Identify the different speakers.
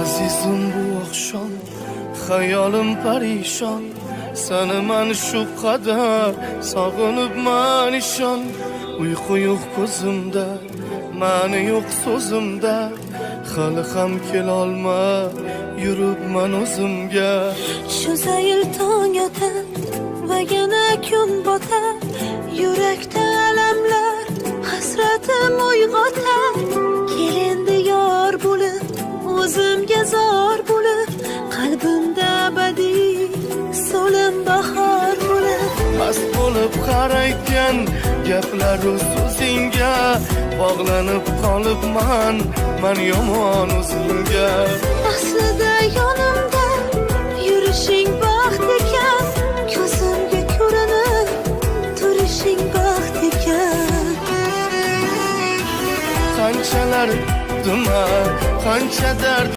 Speaker 1: Azizim bu oqshom xayolim parishon, seni man shu qadar sog'inibman ishon. Uyqu yo'q ko'zimda, ma'ni yo'q so'zimda, hali ham kelolma yuribman o'zimga.
Speaker 2: Shu zayl tong otar va yana kun botar, yurakda alamlar hasratim uyg'otar. Kel endi yor bo'lib, o'zimga zor bo'lib, qalbimda abadiy so'lim bahor bo'lib.
Speaker 1: Mast bo'lib qarayotgan gaplaru so'zingga, bog'lanib qolibman men yomon o'zimga.
Speaker 2: Aslida yonimda yurishing baxt ekan, ko'zimga ko'rinib turishing baxt ekan.
Speaker 1: Qanchalar duma, qancha dard